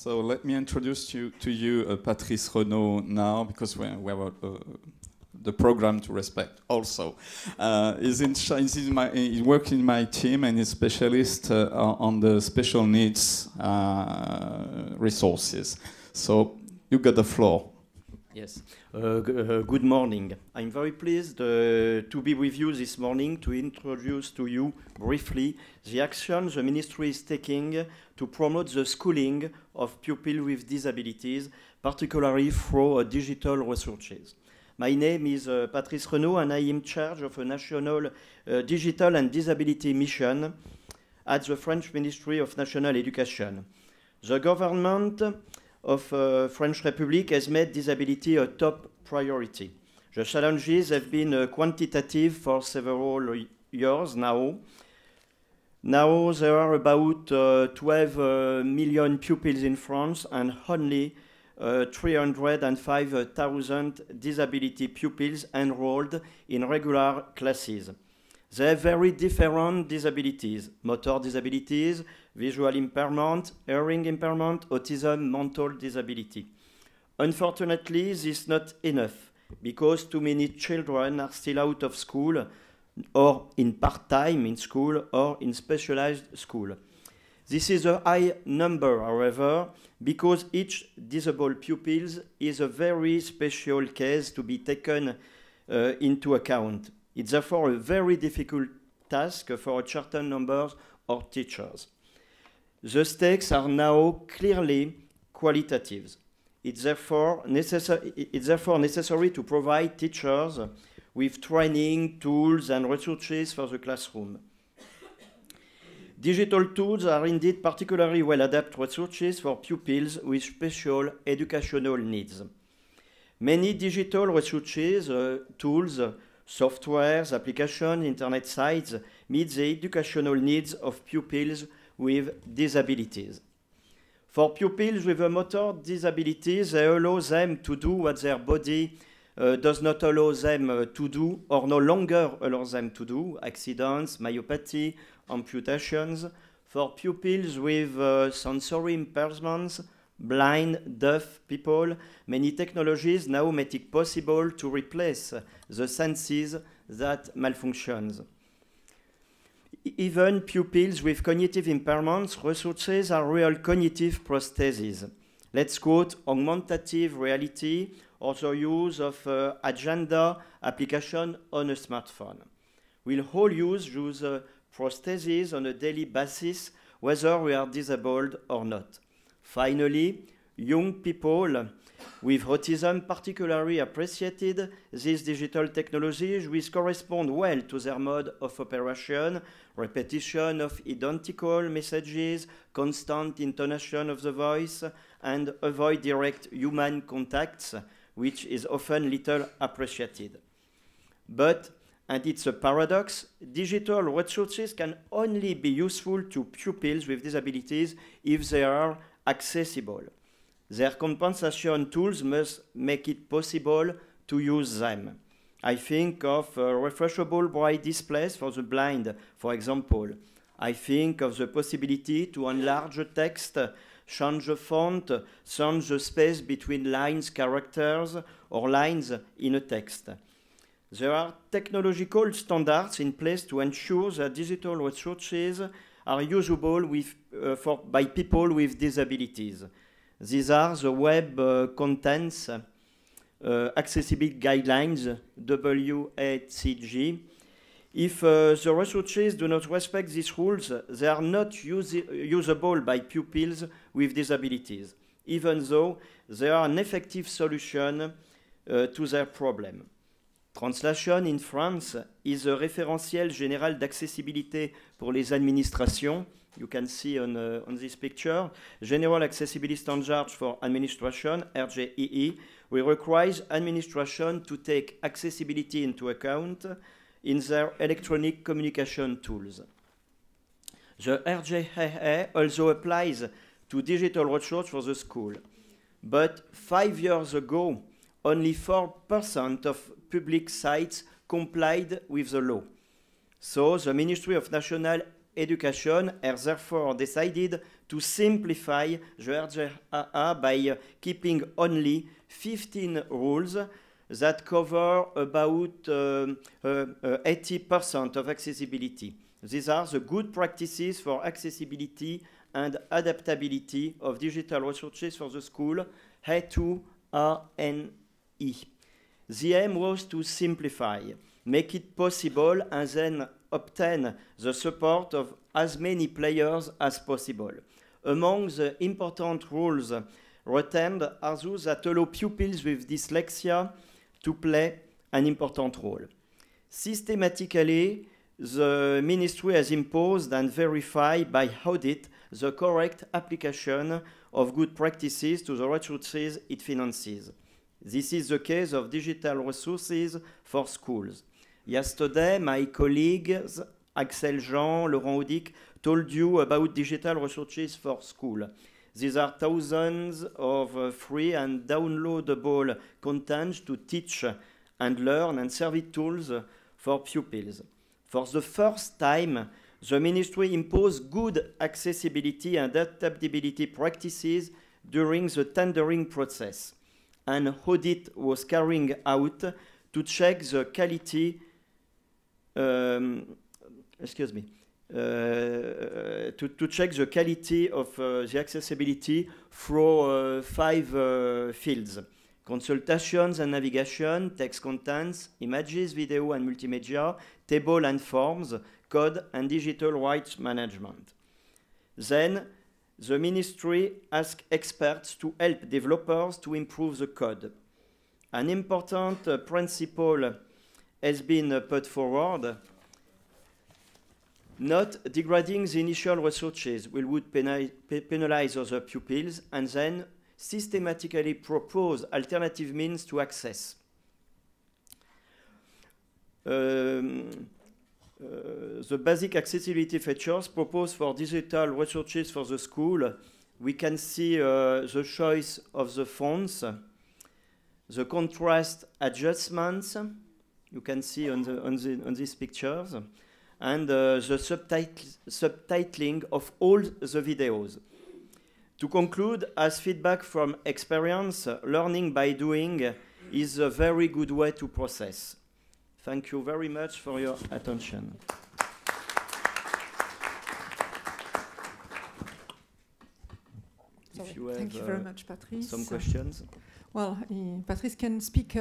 So let me introduce to you Patrice Renaud now, because we have the program to respect also. He works in my team and is specialist on the special needs resources. So you got the floor. Yes. Good morning. I'm very pleased to be with you this morning to introduce to you briefly the action the Ministry is taking to promote the schooling of pupils with disabilities, particularly through digital resources. My name is Patrice Renaud, and I am in charge of a national digital and disability mission at the French Ministry of National Education. The government of French Republic has made disability a top priority. The challenges have been quantitative for several years now. Now there are about 12 million pupils in France and only 305,000 disability pupils enrolled in regular classes. They have very different disabilities: motor disabilities, visual impairment, hearing impairment, autism, mental disability. Unfortunately, this is not enough because too many children are still out of school or in part-time in school or in specialized school. This is a high number, however, because each disabled pupil is a very special case to be taken into account. It's therefore a very difficult task for a certain number of teachers. The stakes are now clearly qualitative. It's therefore necessary to provide teachers with training, tools, and resources for the classroom. Digital tools are indeed particularly well-adapted resources for pupils with special educational needs. Many digital resources, tools, softwares, applications, internet sites meet the educational needs of pupils with disabilities. For pupils with a motor disability, they allow them to do what their body does not allow them to do or no longer allows them to do: accidents, myopathy, amputations. For pupils with sensory impairments, blind, deaf people, many technologies now make it possible to replace the senses that malfunctions. Even pupils with cognitive impairments, resources are real cognitive prostheses. Let's quote augmentative reality or the use of agenda application on a smartphone. We'll all use prostheses on a daily basis, whether we are disabled or not. Finally, young people with autism particularly appreciated these digital technologies, which correspond well to their mode of operation: repetition of identical messages, constant intonation of the voice, and avoid direct human contacts, which is often little appreciated. But, and it's a paradox, digital resources can only be useful to pupils with disabilities if they are accessible. Their compensation tools must make it possible to use them. I think of refreshable bright displays for the blind, for example. I think of the possibility to enlarge the text, change the font, change the space between lines, characters, or lines in a text. There are technological standards in place to ensure that digital resources are usable by people with disabilities. These are the Web Contents Accessibility Guidelines, WCAG. If the resources do not respect these rules, they are not usable by pupils with disabilities, even though they are an effective solution to their problem. Translation in France is a référentiel général d'accessibilité pour les administrations. You can see on this picture. General Accessibility Standards for Administration, RJEE, will require administration to take accessibility into account in their electronic communication tools. The RJEE also applies to digital resources for the school. But 5 years ago, only 4% of public sites complied with the law. So the Ministry of National Education has therefore decided to simplify the RJAA by keeping only 15 rules that cover about 80% of accessibility. These are the good practices for accessibility and adaptability of digital resources for the school, A2ANE. The aim was to simplify, make it possible, and then obtain the support of as many players as possible. Among the important rules retained are those that allow pupils with dyslexia to play an important role. Systematically, the ministry has imposed and verified by audit the correct application of good practices to the resources it finances. This is the case of digital resources for schools. Yesterday, my colleagues Axel Jean, Laurent Audic told you about digital resources for school. These are thousands of free and downloadable content to teach and learn and service tools for pupils. For the first time, the ministry imposed good accessibility and adaptability practices during the tendering process. An audit was carried out to check the quality to check the quality of the accessibility through 5 fields: consultations and navigation, text contents, images, video and multimedia, table and forms, code and digital rights management. Then the ministry asked experts to help developers to improve the code. An important principle has been put forward: not degrading the initial resources would penalize other pupils, and then systematically propose alternative means to access. The basic accessibility features proposed for digital resources for the school, we can see the choice of the fonts, the contrast adjustments, you can see on these pictures, and the subtitling of all the videos. To conclude, as feedback from experience, learning by doing is a very good way to process. Thank you very much for your attention. If you have, thank you very much, Patrice. Some questions? Well, Patrice can speak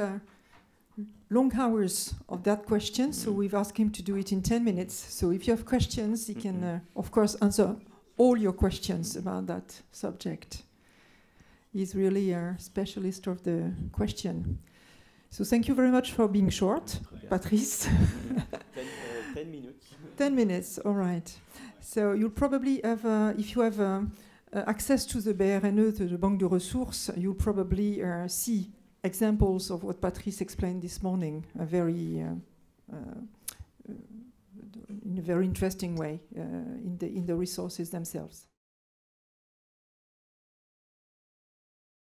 long hours of that question, so we've asked him to do it in 10 minutes. So if you have questions, he can, of course, answer all your questions about that subject. He's really a specialist of the question. So thank you very much for being short, Patrice. 10 minutes. 10 minutes, all right. So you'll probably have, if you have access to the BRNE, to the Banque de Ressources, you'll probably see examples of what Patrice explained this morning, in a very interesting way in the resources themselves.